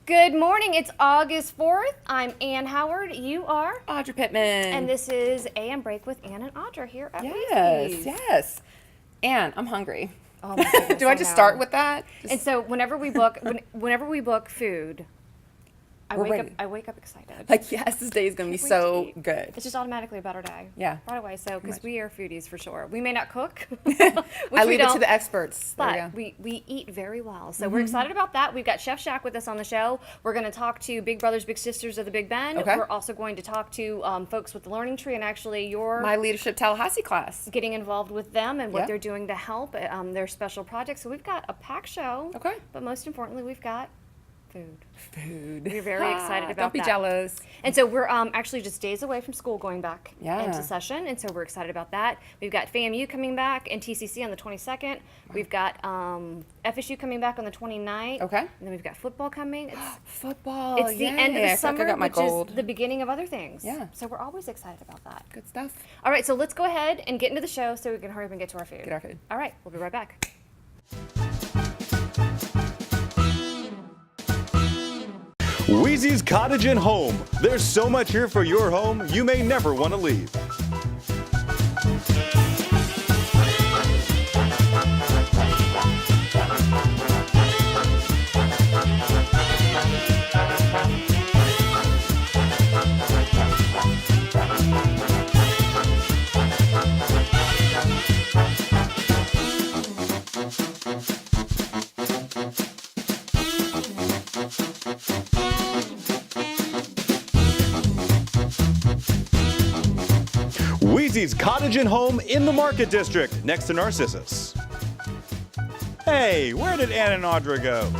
Good morning. It's August 4th. I'm Ann Howard. You are? Audra Pittman. And this is AM Break with Ann and Audra here at Yes, yes. Ann, I'm hungry. Oh my goodness, Do I just start with that? And so whenever we book food, I We're wake ready. up excited. Like, yes, this day is going to be Can't wait so to eat. good. It's just automatically a better day. Yeah. Right away. So, because much. we are foodies for sure. We may not cook. I leave it to the experts. There But we go. we eat very well. So we're excited about that. We've got Chef Shack with us on the show. We're going to talk to Big Brothers, Big Sisters of the Big Bend. Okay. We're also going to talk to folks with the Learning Tree and actually your My Leadership Tallahassee class. getting involved with them and what Yeah. they're doing to help their special projects. So we've got a packed show. Okay. But most importantly, we've got food. Food. We're very excited about Don't be that. jealous. And so we're actually just days away from school going back Yeah. into session, and so we're excited about that. We've got FAMU coming back and TCC on the 22nd. We've got FSU coming back on the 29th. Okay. And then we've got football coming. Football. It's the end of yay. the I feel like summer, I got my which gold. is the beginning of other things. Yeah. So we're always excited about that. Good stuff. All right, so let's go ahead and get into the show so we can hurry up and get to our food. Get our food. All right, we'll be right back. Wheezy's Cottage and Home. There's so much here for your home, you may never want to leave. Wheezy's Cottage and Home in the Market District, next to Narcissus. Hey, where did Ann and Audra go?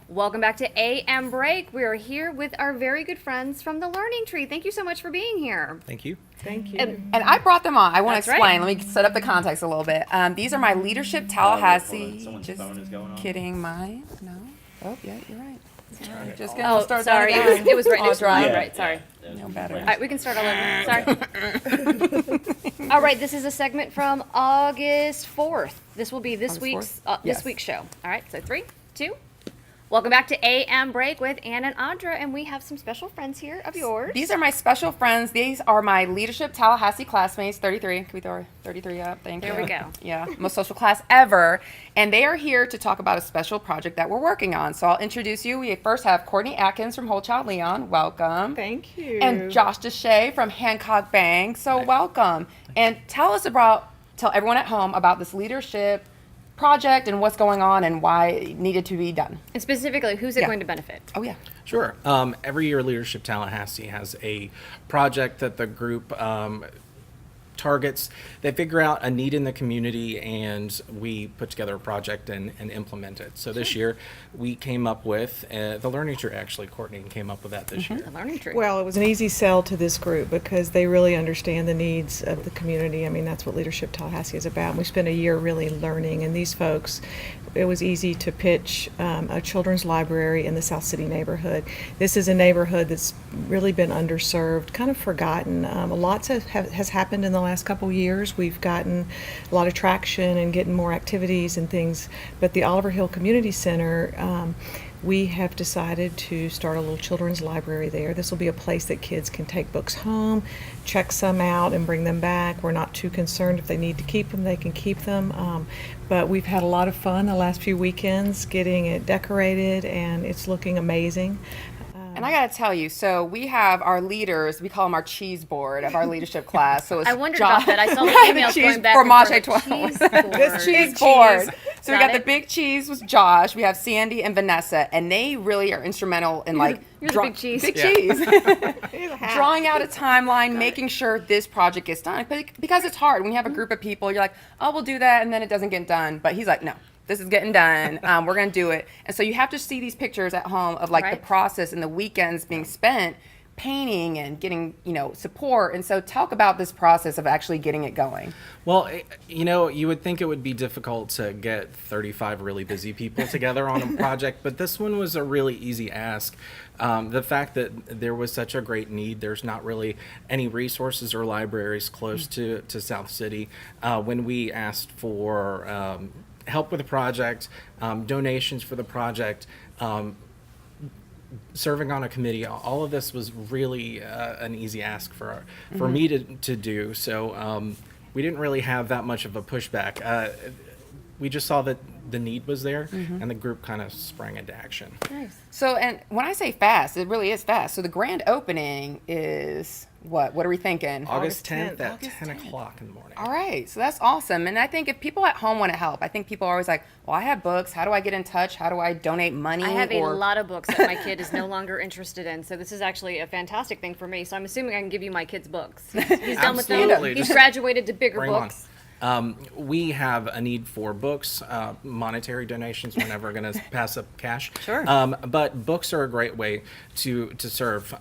Welcome back to AM Break. We are here with our very good friends from the Learning Tree. Thank you so much for being here. Thank you. Thank you. And I brought them on. I want That's to right. explain. Let me set up the context a little bit. These are my Leadership Tallahassee. Someone's Just phone is going off. kidding. Mine? No. Oh, yeah, you're right. Just Oh, gonna start sorry. that It again. was right next to Audra. mine. Right, sorry. No better. All right, we can start all over. Sorry. All right, this is a segment from August 4th. This will be this August week's 4th? this Yes. week's show. All right, so 3, 2. Welcome back to AM Break with Ann and Audra, and we have some special friends here of yours. These are my special friends. These are my Leadership Tallahassee classmates, 33. Can we throw 33 up? Thank you. There we go. Yeah, most social class ever. And they are here to talk about a special project that we're working on. So I'll introduce you. We first have Courtney Atkins from Whole Child Leon. Welcome. Thank you. And Josh Deshay from Hancock Bank. So welcome. And tell everyone at home about this leadership project and what's going on and why it needed to be done. And specifically, who's it Yeah. going to benefit? Oh, yeah. Sure. Every year, Leadership Tallahassee has a project that the group targets. They figure out a need in the community, and we put together a project and implement it. So this year, we came up with the Learning Tree. Actually, Courtney came up with that this year. The Learning Tree. Well, it was an easy sell to this group because they really understand the needs of the community. I mean, that's what Leadership Tallahassee is about. We spent a year really learning, and these folks, it was easy to pitch a children's library in the South City neighborhood. This is a neighborhood that's really been underserved, kind of forgotten. Lots has happened in the last couple years. We've gotten a lot of traction and getting more activities and things, but the Oliver Hill Community Center, we have decided to start a little children's library there. This will be a place that kids can take books home, check some out, and bring them back. We're not too concerned if they need to keep them, they can keep them. But we've had a lot of fun the last few weekends getting it decorated, and it's looking amazing. And I got to tell you, so we have our leaders, we call them our cheese board of our leadership class. So it's I wondered Josh- about that. I saw the emails cheese going back fromage and forth. étoile. Cheese board. This cheese board. So we got the big cheese with Josh. We have Sandy and Vanessa, and they really are instrumental in like you're the big cheese. Big Yeah. cheese. Drawing out a timeline, making sure this project gets done. Because it's hard when you have a group of people. You're like, oh, we'll do that, and then it doesn't get done. But he's like, no. This is getting done. We're going to do it. And so you have to see these pictures at home of like the Right. process and the weekends being spent painting and getting, support. And so talk about this process of actually getting it going. Well, you would think it would be difficult to get 35 really busy people together on a project, but this one was a really easy ask. The fact that there was such a great need, there's not really any resources or libraries close to South City. When we asked for help with the project, donations for the project, serving on a committee, all of this was really an easy ask for me to do. So we didn't really have that much of a pushback. We just saw that the need was there, and the group kind of sprang into action. Nice. So, and when I say fast, it really is fast. So the grand opening is what? What are we thinking? August 10th at August 10 10th. o'clock in the morning. All right, so that's awesome. And I think if people at home want to help, I think people are always like, well, I have books. How do I get in touch? How do I donate money? I have or... a lot of books that my kid is no longer interested in, so this is actually a fantastic thing for me. So I'm assuming I can give you my kid's books. He's done with them. Absolutely. He's Just graduated to bigger Bring 'em on. books. We have a need for books, monetary donations. We're never going to pass up cash. Sure. But books are a great way to serve.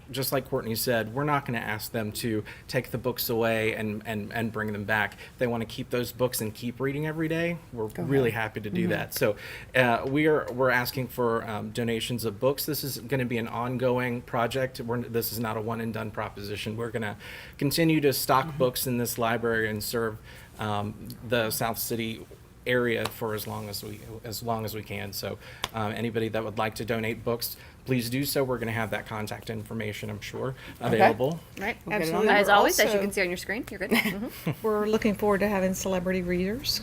Just like Courtney said, we're not going to ask them to take the books away and bring them back. If they want to keep those books and keep reading every day, we're really happy to do that. So we're asking for donations of books. This is going to be an ongoing project. This is not a one and done proposition. We're going to continue to stock books in this library and serve the South City area for as long as we can. So anybody that would like to donate books, please do so. We're going to have that contact information, I'm sure, available. Right. Absolutely. As We're always, as you also- can see on your screen, you're good. Mhm. We're looking forward to having celebrity readers.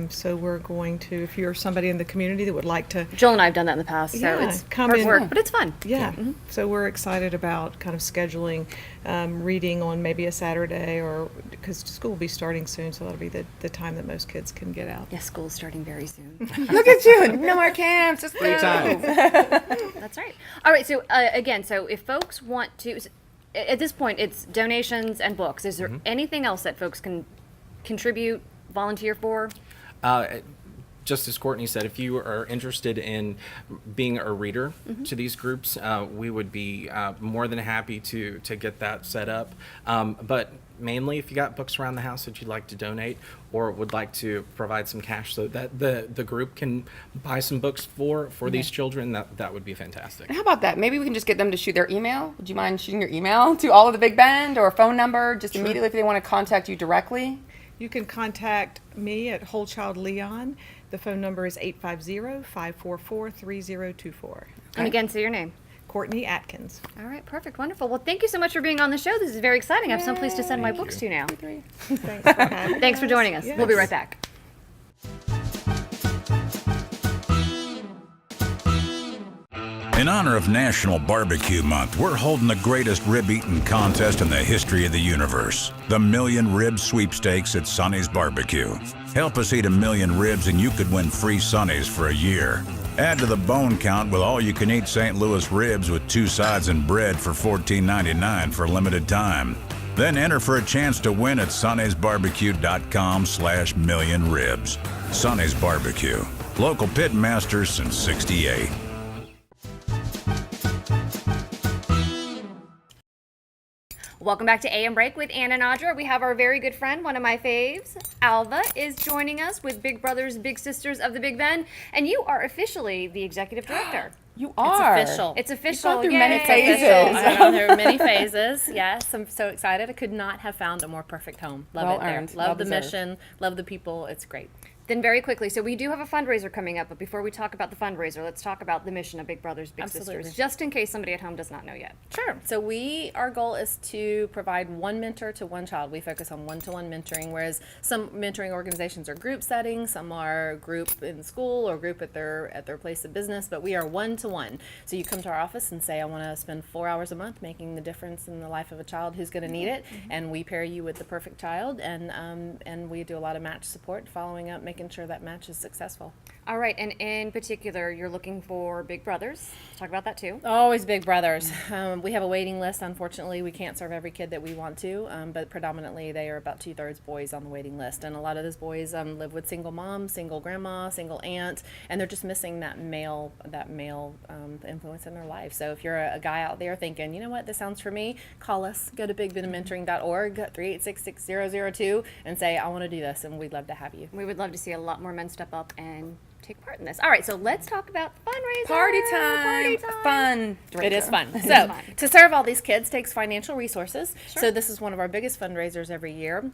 So we're going to, if you're somebody in the community that would like to, Joel and I have done that in the past, so Yeah, it's come hard in. work, but it's fun. yeah. So we're excited about kind of scheduling reading on maybe a Saturday, or because school will be starting soon, so that'll be the time that most kids can get out. Yes, school's starting very soon. Look at you. No more camps. Just Free go. time. That's right. All right. So again, so if folks want to, at this point, it's donations and books. Is there anything else that folks can contribute, volunteer for? Just as Courtney said, if you are interested in being a reader to these groups, we would be more than happy to get that set up. But mainly, if you got books around the house that you'd like to donate, or would like to provide some cash so that the group can buy some books for these children, that would be fantastic. How about that? Maybe we can just get them to shoot their email. Would you mind shooting your email to all of the Big Bend, or a phone number just immediately if they want to contact you directly? You can contact me at Whole Child Leon. The phone number is 850-544-3024. And again, say your name. Courtney Atkins. All right. Perfect. Wonderful. Well, thank you so much for being on the show. This is very exciting. I have someplace to send my Thank books you. to now. Thanks for having Thanks for us. joining us. Yes. We'll be right back. In honor of National Barbecue Month, we're holding the greatest rib eating contest in the history of the universe. The Million Rib Sweepstakes at Sonny's Barbecue. Help us eat 1 million ribs and you could win free Sonny's for a year. Add to the bone count with all-you-can-eat St. Louis ribs with 2 sides and bread for $14.99 for a limited time. Then enter for a chance to win at Sonny'sBarbecue.com/millionribs. Sonny's Barbecue. Local pit masters since '68. Welcome back to AM Break with Ann and Audra. We have our very good friend, one of my faves, Alva, is joining us with Big Brothers Big Sisters of the Big Bend, and you are officially the executive director. You are. official. It's official. gone through Yay. many phases. I've gone through many phases. Yes, I'm so excited. I could not have found a more perfect home. Love Well it there. earned. Love Well the deserved. mission. Love the people. It's great. Then very quickly, so we do have a fundraiser coming up, but before we talk about the fundraiser, let's talk about the mission of Big Brothers Big Absolutely. Sisters, just in case somebody at home does not know yet. Sure. So our goal is to provide one mentor to one child. We focus on one-to-one mentoring, whereas some mentoring organizations are group settings, some are group in school or group at their place of business, but we are one-to-one. So you come to our office and say, I want to spend 4 hours a month making the difference in the life of a child who's going to need it, and we pair you with the perfect child, and we do a lot of match support, following up, making making sure that match is successful. All right, and in particular, you're looking for Big Brothers. Let's talk about that too. Always Big Brothers. We have a waiting list. Unfortunately, we can't serve every kid that we want to, but predominantly they are about 2/3 boys on the waiting list. And a lot of those boys live with single mom, single grandma, single aunt, and they're just missing that male influence in their life. So if you're a guy out there thinking, you know what, this sounds for me, call us. Go to bigbendmentoring.org, 3866002, and say, I want to do this, and we'd love to have you. We would love to see a lot more men step up and take part in this. All right, so let's talk about the fundraiser. Party time. Fun. It is fun. is So, fun. to serve all these kids takes financial resources. So, this is one of our biggest fundraisers every year.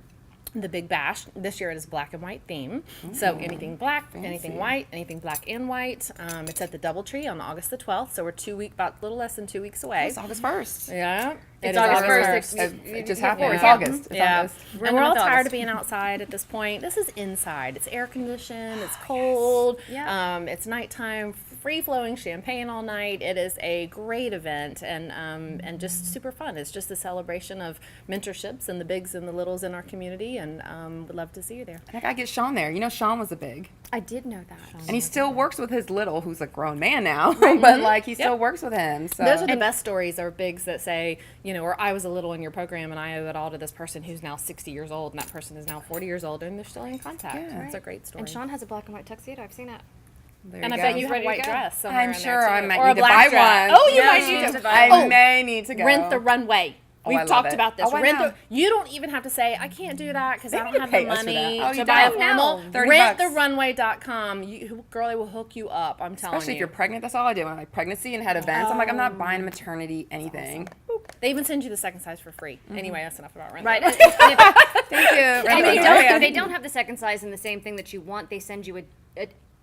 The Big Bash. This year it is black and white theme. So anything black, anything white, anything black and white. It's at the Doubletree on August the 12th. So we're about a little less than 2 weeks away. It's August 1st. Yeah. It's It is August 1st. It just happened. It's Yeah. August. It's Yeah. August. We're in And we're the all month of tired August. of being outside at this point. This is inside. It's air conditioned. It's cold. Yeah. It's nighttime. Free flowing champagne all night. It is a great event and just super fun. It's just a celebration of mentorships and the bigs and the littles in our community, and would love to see you there. And I gotta get Sean there. You know, Sean was a big. I did know that. And he still works with his little, who's a grown man now, but like he still works with him. So Those are the best stories, are bigs that say, you know, or I was a little in your program and I owe it all to this person who's now 60 years old and that person is now 40 years old and they're still in contact. Yeah. It's a great story. And Sean has a black and white tuxedo. I've seen it. there And I go. bet you have a Ready to white go. dress somewhere I'm in sure there I too. might Or a need to buy black dress. one. Oh, you Yeah, might you need need to to buy I Oh, may need to go. Rent the runway. Oh, We've I love talked it. about this. Oh, I Rent know. the, you don't even have to say, I can't do that because I They don't need to have the pay us for that. money Oh, you to buy a don't? formal. No. 30 bucks. Renttherunway.com. Girlie will hook you up. I'm telling Especially you. if you're pregnant, that's all I do. When I pregnancy and had events, I'm like, I'm not buying maternity anything. They even send you the second size for free. Anyway, that's enough about rent. Right. Thank you. If they don't have the second size and the same thing that you want, they send you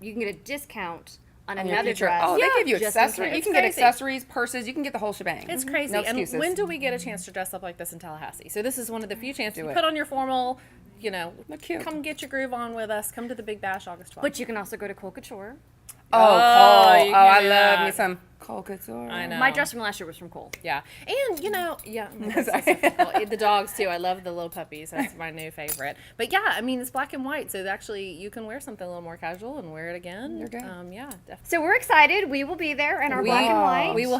you can get a discount on On your another future- dress. Oh, they give you just in accessories. case. You can get crazy. accessories, purses. You can get the whole shebang. It's crazy. No And excuses. when do we get a chance to dress up like this in Tallahassee? So this is one of the few chances. Do You it. put on your formal, you know, Look cute. come get your groove on with us. Come to the Big Bash August 12th. But you can also go to Cole Couture. Oh, Oh, Cole. you Oh, can I do love that. me some Cole Couture. I know. My dress from last year was from Cole. Yeah. And, you know, that's so cool. The dogs, too. I love the little puppies. That's my new favorite. But, yeah, I mean, it's black and white. So, actually, you can wear something a little more casual and wear it again. You're good. Yeah, definitely. So we're excited. We will be there in our black and white. We will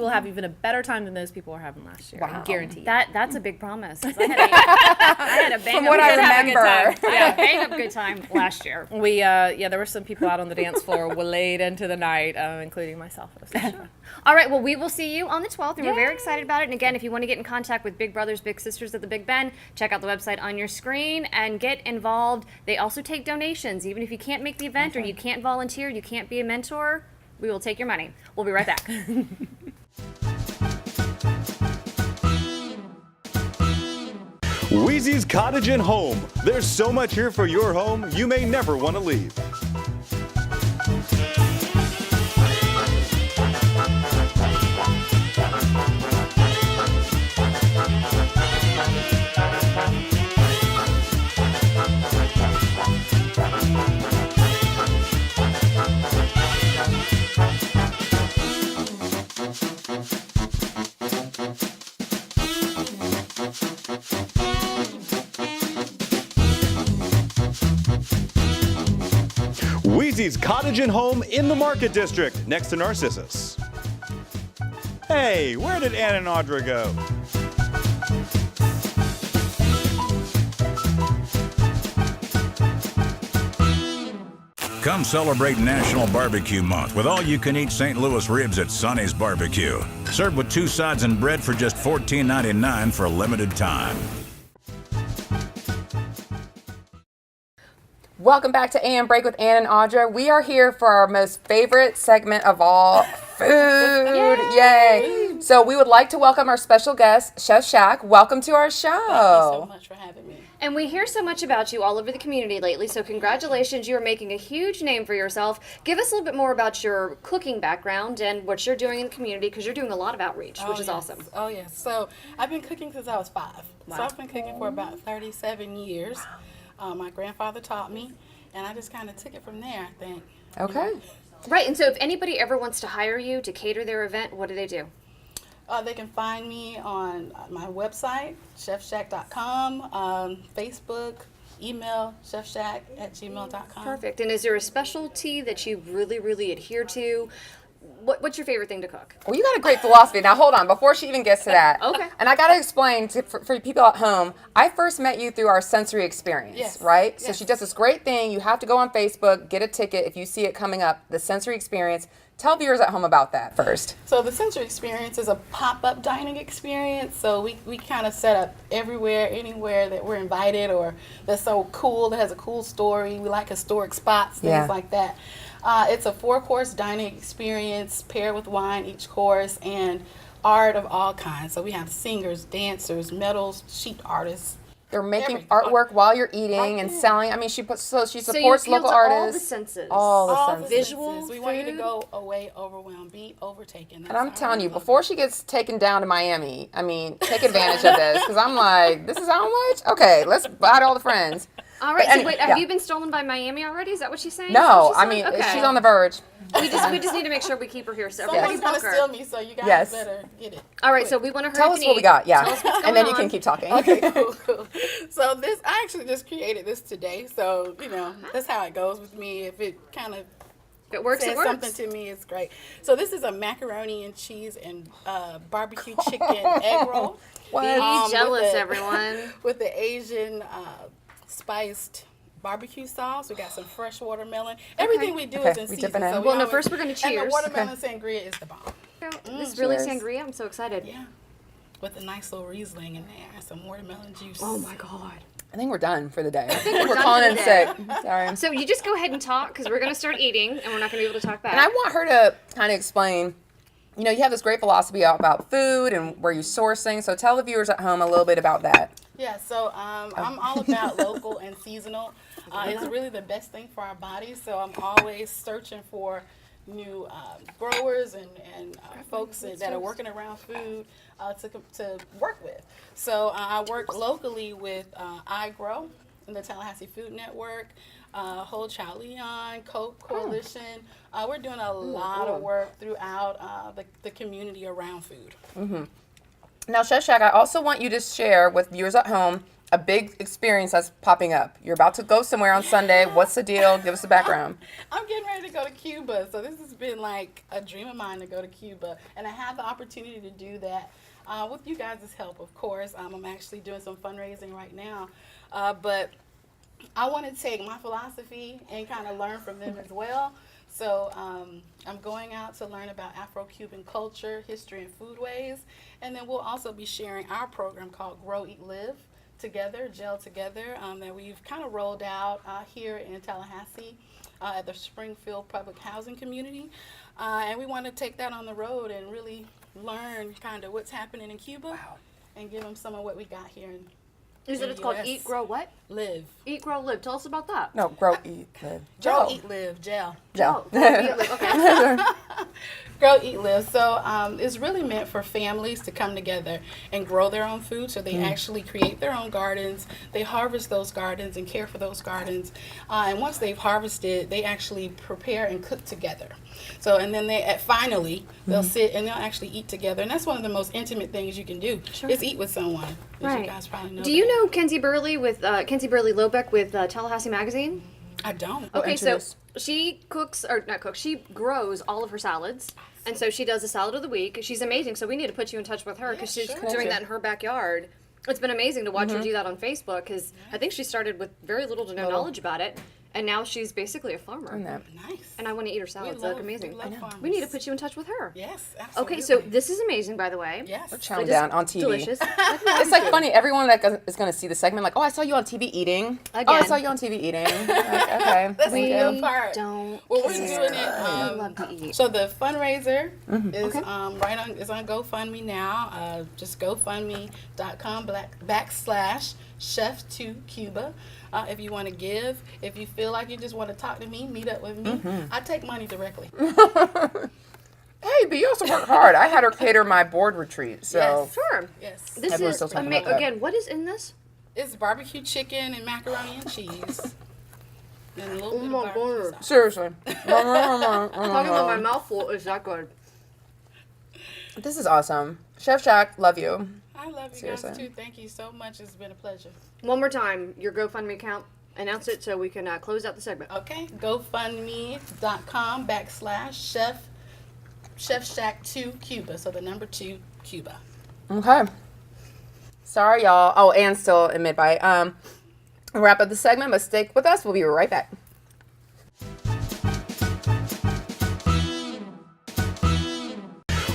have even a better time than those people were having last year. Wow. I guarantee you. That's a big promise. 'Cause I had a bang From up what I good time. remember. I had a bang up good time last year. We there were some people out on the dance floor late into the night, including myself. It was for sure. All right, well, we will see you on the 12th, and we're very excited about it. And again, if you want to get in contact with Big Brothers, Big Sisters of the Big Ben, check out the website on your screen and get involved. They also take donations. Even if you can't make the event or you can't volunteer, you can't be a mentor, we will take your money. We'll be right back. Wheezy's Cottage and Home. There's so much here for your home, you may never want to leave. Wheezy's Cottage and Home in the Market District, next to Narcissus. Hey, where did Ann and Audra go? Come celebrate National Barbecue Month with all-you-can-eat St. Louis ribs at Sonny's Barbecue. Served with 2 sides and bread for just $14.99 for a limited time. Welcome back to AM Break with Ann and Audra. We are here for our most favorite segment of all, food. Yay! So we would like to welcome our special guest, Chef Shack. Welcome to our show. Thank you so much for having me. And we hear so much about you all over the community lately, so congratulations. You are making a huge name for yourself. Give us a little bit more about your cooking background and what you're doing in the community, because you're doing a lot of outreach, which is yes. awesome. Oh, yes. So I've been cooking since I was 5. So I've been cooking for about 37 years. My grandfather taught me, and I just kind of took it from there, I think. Okay. Right, and so if anybody ever wants to hire you to cater their event, what do they do? They can find me on my website, chefshack.com, Facebook, email chefshack@gmail.com. Perfect. And is there a specialty that you really, really adhere to? What's your favorite thing to cook? Well, you got a great philosophy. Now, hold on. Before she even gets to that. Okay. And I got to explain for people at home, I first met you through our sensory experience, Yes. right? So Yes. she does this great thing. You have to go on Facebook, get a ticket if you see it coming up, the sensory experience. Tell viewers at home about that first. So the sensory experience is a pop-up dining experience. So we kind of set up everywhere, anywhere that we're invited or that's so cool, that has a cool story. We like historic spots, things Yeah. like that. It's a 4-course dining experience paired with wine each course and art of all kinds. So we have singers, dancers, metal sheet artists. They're making Everything. artwork while you're eating Right and there. selling. I mean, she So you supports appeal local to artists. all the senses. All the All senses. the Visual, senses. We want you to food. go away overwhelmed, be overtaken. And I'm That's telling our you, slogan. before she gets taken down to Miami, I mean, take advantage of this because I'm like, this is how much? Okay, let's invite all the friends. All right. But So wait, have yeah. you been stolen by Miami already? Is that what she's saying? Is that No, what she's I saying? mean, Okay. she's on the verge. We just need to make sure we keep her here. So everybody Someone's gonna book her. steal me, so you guys Yes. better get it. All right. So we want to hurry Tell up us and what we eat. got, yeah. Tell us what's And then you going can on. keep talking. Okay, cool. So this, I actually just created this today. So, you know, that's how it goes with me. If it kind of If it works, says it works. something to me, it's great. So this is a macaroni and cheese and barbecue chicken egg roll. What? Be with jealous, the- everyone. With the Asian spiced barbecue sauce. We got some fresh watermelon. Everything we do Okay, is in we season. dipping in. So Well, no, always- first we're gonna And cheers. the watermelon sangria is the bomb. This really cheers. sangria. I'm so excited. Yeah. With a nice little Riesling in there and some watermelon juice. Oh my god. I think we're done for the day. I think we're we're done calling for in the sick. Sorry. So you just go ahead and talk because we're gonna start eating and we're not gonna be able to talk back. And I want her to kind of explain, you know, you have this great philosophy about food and where you're sourcing. So tell the viewers at home a little bit about that. Yeah, so I'm all about local and seasonal. It's really the best thing for our bodies. So I'm always searching for new growers and folks that are working around food to work with. So I work locally with iGrow and the Tallahassee Food Network, Whole Child Leon, Coke Coalition. We're doing a lot of work throughout the community around food. Now, Chef Shack, I also want you to share with viewers at home a big experience that's popping up. You're about to go somewhere on Sunday. What's the deal? Give us the background. I'm getting ready to go to Cuba, so this has been like a dream of mine to go to Cuba, and I have the opportunity to do that with you guys' help, of course. I'm actually doing some fundraising right now, but I want to take my philosophy and kind of learn from them as well. So I'm going out to learn about Afro-Cuban culture, history, and foodways, and then we'll also be sharing our program called Grow, Eat, Live together, gel together, that we've kind of rolled out here in Tallahassee at the Springfield Public Housing Community. And we want to take that on the road and really learn kind of what's happening in Cuba and give them some of what we got here in Is it? It's called Eat, Grow, what? Live. Eat, Grow, Live. Tell us about that. No, grow, eat, live. Grow, Gel. Eat, Live, gel. Gel. Grow, Eat, Live. Okay. Grow, Eat, Live. So it's really meant for families to come together and grow their own food. So they actually create their own gardens. They harvest those gardens and care for those gardens. And once they've harvested, they actually prepare and cook together. So and then finally they'll sit and they'll actually eat together. And that's one of the most intimate things you can do is eat with someone. As Right. You guys probably know. Do you that. know Kenzie Burley with Kenzie Burley Lobeck with Tallahassee Magazine? I don't. Okay, so introduce. she cooks, or not cooks, she grows all of her salads. And so she does a salad of the week. She's amazing. So we need to put you in touch with her because Yeah, she's sure. doing that in her backyard. It's been amazing to watch her do that on Facebook because I think she started with very little to no knowledge about it. And now she's basically a farmer. that. Nice. And I want to eat her salads. They look amazing. We love farmers. We need to put you in touch with her. Yes, absolutely. Okay, so this is amazing, by the way. Yes. Chowing It is down on TV. Delicious. It's like funny. Everyone that is going to see the segment, like, oh, I saw you on TV eating. Oh, I Again. saw you on TV eating. Like, okay. That's thank the you. good part. don't Well, we're care. doing it. I love to eat. So the fundraiser is Okay. is on GoFundMe now. Just GoFundMe.com/chef2Cuba. If you want to give, if you feel like you just want to talk to me, meet up with me. I take money directly. Hey, but you also work hard. I had her cater my board retreat, so. Yes. Sure. Yes. This Everyone's is still talking about that. again. What is in this? It's barbecue chicken and macaroni and cheese. And a little bit my of barbecue God. sauce. Seriously. Talking about my mouthful is that good. This is awesome. Chef Shack, love you. I love you Seriously. guys too. Thank you so much. It's been a pleasure. One more time, your GoFundMe account. Announce it so we can close out the segment. Okay, GoFundMe.com/Chef Shack 2 Cuba. So the number 2 Cuba. Okay. Sorry, y'all. Oh, and still in mid-bite. We'll wrap up the segment, but stick with us. We'll be right back.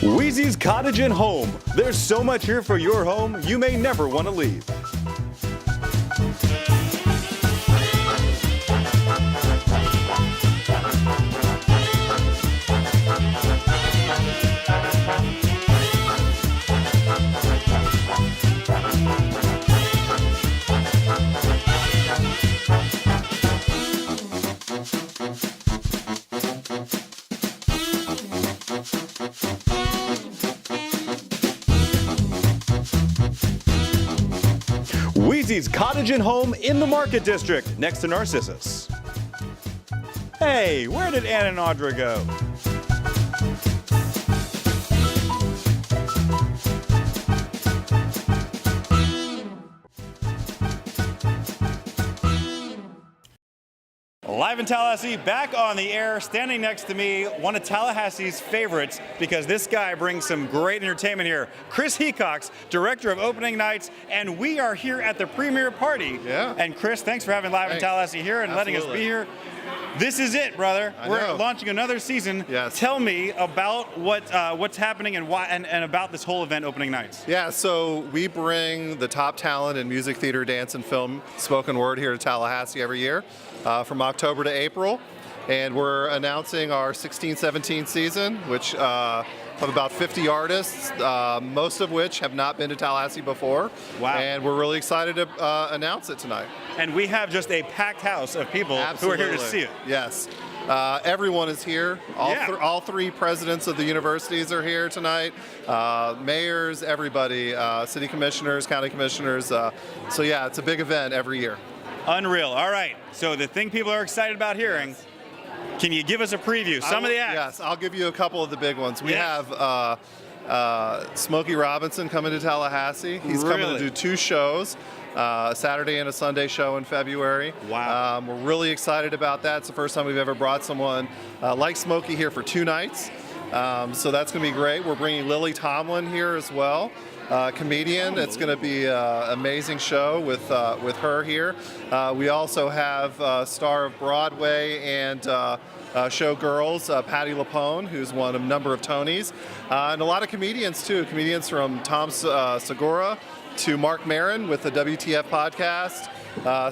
Wheezy's Cottage and Home. There's so much here for your home, you may never want to leave. Wheezy's Cottage and Home in the Market District, next to Narcissus. Hey, where did Ann and Audra go? Live in Tallahassee, back on the air, standing next to me, one of Tallahassee's favorites, because this guy brings some great entertainment here. Chris Hecox, director of opening nights, and we are here at the premiere party. Yeah. And Chris, thanks for having Live in Tallahassee here and letting us be here. This is it, brother. We're launching another season. Yes. Tell me about what's happening and why, and about this whole event, opening nights. Yeah, so we bring the top talent in music, theater, dance, and film, spoken word here to Tallahassee every year, from October to April. And we're announcing our 16-17 season, which of about 50 artists, most of which have not been to Tallahassee before. Wow. And we're really excited to announce it tonight. And we have just a packed house of people who are here to see it. Yes. Everyone is here. All three presidents of the universities are here tonight. Mayors, everybody, city commissioners, county commissioners. So yeah, it's a big event every year. Unreal. All right. So the thing people are excited about hearing, can you give us a preview? Some of the acts. Yes, I'll give you a couple of the big ones. We have Smokey Robinson coming to Tallahassee. He's coming to do 2 shows. A Saturday and a Sunday show in February. Wow. We're really excited about that. It's the first time we've ever brought someone like Smokey here for 2 nights. So that's going to be great. We're bringing Lily Tomlin here as well. Comedian. It's going to be an amazing show with her here. We also have star of Broadway and showgirls, Patti LuPone, who's won a number of Tonys, and a lot of comedians too. Comedians from Tom Segura to Mark Maron with the WTF podcast.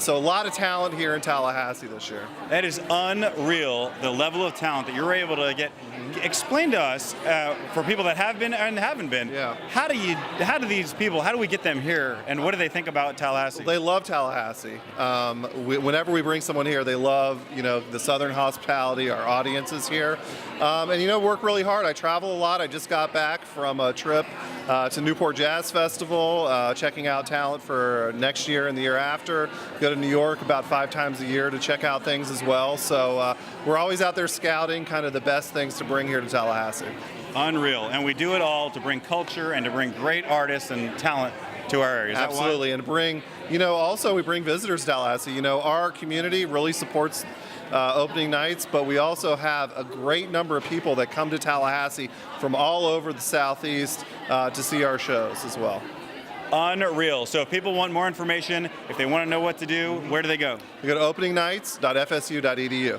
So a lot of talent here in Tallahassee this year. That is unreal, the level of talent that you're able to get. Explain to us, for people that have been and haven't been, how do we get them here, and what do they think about Tallahassee? Well, they love Tallahassee. Whenever we bring someone here, they love, the Southern hospitality, our audiences here. And work really hard. I travel a lot. I just got back from a trip to Newport Jazz Festival, checking out talent for next year and the year after. Go to New York about 5 times a year to check out things as well. So we're always out there scouting kind of the best things to bring here to Tallahassee. Unreal. And we do it all to bring culture and to bring great artists and talent to our area. Absolutely. And bring, also we bring visitors to Tallahassee. Our community really supports opening nights, but we also have a great number of people that come to Tallahassee from all over the Southeast to see our shows as well. Unreal. So if people want more information, if they want to know what to do, where do they go? You go to openingnights.fsu.edu.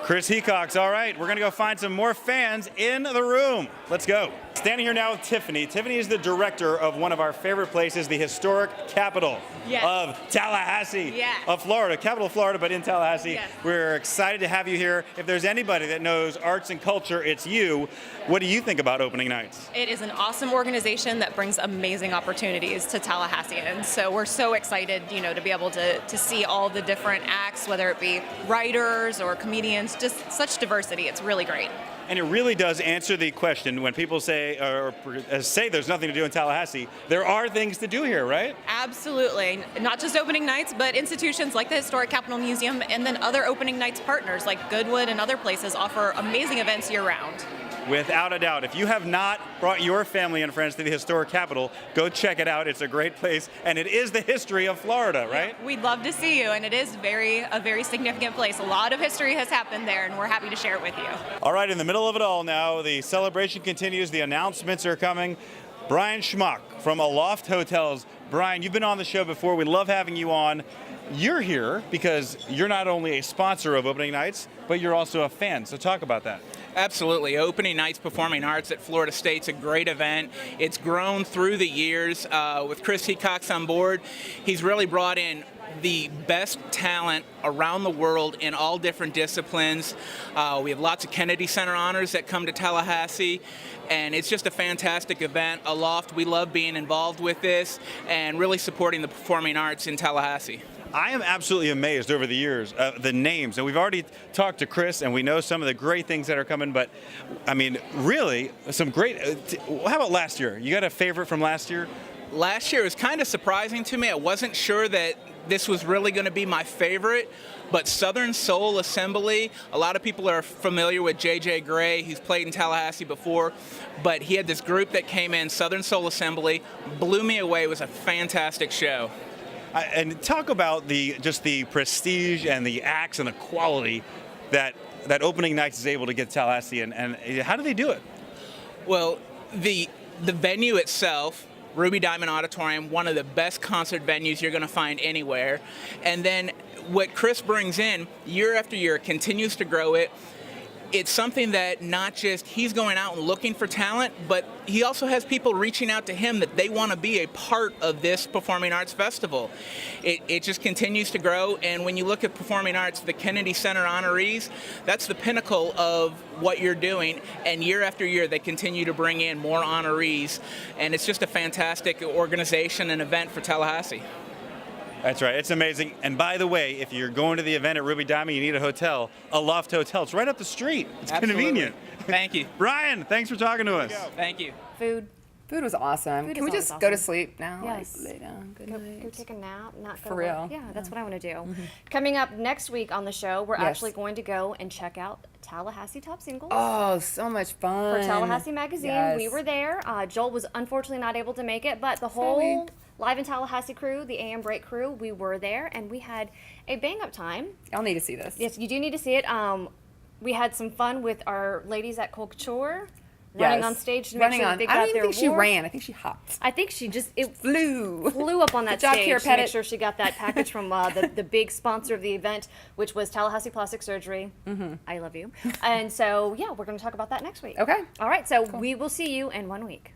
Chris Hecox. All right, we're going to go find some more fans in the room. Let's go. Standing here now with Tiffany. Tiffany is the director of one of our favorite places, the historic capital of Tallahassee, of Florida, capital of Florida, but in Tallahassee. Yes. We're excited to have you here. If there's anybody that knows arts and culture, it's you. What do you think about opening nights? It is an awesome organization that brings amazing opportunities to Tallahasseans. So we're so excited, to be able to see all the different acts, whether it be writers or comedians, just such diversity. It's really great. And it really does answer the question when people say there's nothing to do in Tallahassee. There are things to do here, right? Absolutely. Not just opening nights, but institutions like the Historic Capitol Museum and then other opening nights partners like Goodwood and other places offer amazing events year-round. without a doubt. If you have not brought your family and friends to the historic Capitol, go check it out. It's a great place, and it is the history of Florida, right? We'd love to see you, and it is a very significant place. A lot of history has happened there, and we're happy to share it with you. All right, in the middle of it all now, the celebration continues. The announcements are coming. Brian Schmuck from Aloft Hotels. Brian, you've been on the show before. We love having you on. You're here because you're not only a sponsor of opening nights, but you're also a fan. So talk about that. Absolutely. Opening Nights Performing Arts at Florida State's a great event. It's grown through the years. With Chris Heacox on board, he's really brought in the best talent around the world in all different disciplines. We have lots of Kennedy Center honors that come to Tallahassee, and it's just a fantastic event. Aloft, we love being involved with this and really supporting the performing arts in Tallahassee. I am absolutely amazed over the years, the names. And we've already talked to Chris, and we know some of the great things that are coming. But, I mean, really, some great. How about last year? You got a favorite from last year? Last year was kind of surprising to me. I wasn't sure that this was really going to be my favorite, but Southern Soul Assembly, a lot of people are familiar with J.J. Gray. He's played in Tallahassee before, but he had this group that came in, Southern Soul Assembly, blew me away. It was a fantastic show. And talk about just the prestige and the acts and the quality that opening nights is able to get Tallahassee. And how do they do it? Well, the venue itself, Ruby Diamond Auditorium, one of the best concert venues you're going to find anywhere. And then what Chris brings in year after year, continues to grow it. It's something that not just he's going out and looking for talent, but he also has people reaching out to him that they want to be a part of this performing arts festival. It just continues to grow, and when you look at performing arts, the Kennedy Center honorees, that's the pinnacle of what you're doing, and year after year they continue to bring in more honorees, and it's just a fantastic organization and event for Tallahassee. That's right. It's amazing. And by the way, if you're going to the event at Ruby Diamond, you need a hotel, Aloft Hotel. It's right up the street. It's Absolutely. convenient. Thank you. Brian, thanks for talking to us. Thank you. Food. Food was awesome. Food Can is we just always go to awesome. sleep now? Yes. Like, lay down. Good Go night. take a nap, not go For to work. real. Yeah, that's what I want to do. Coming up next week on the show, we're Yes. actually going to go and check out Tallahassee Top Singles. Oh, so much fun. For Tallahassee Magazine. Yes. We were there. Joel was unfortunately not able to make it, but the whole Live in Tallahassee crew, the AM Break crew, we were there, and we had a bang-up time. Y'all need to see this. Yes, you do need to see it. We had some fun with our ladies at Culture, running on stage to make sure that they got I don't even their think she award. ran. I think she hopped. I think she just Flew. flew up on that Good job, stage Kira to make Pettit. sure she got that package from the big sponsor of the event, which was Tallahassee Plastic Surgery. I love you. And so, yeah, we're going to talk about that next week. Okay. All right, so we will see you in 1 week.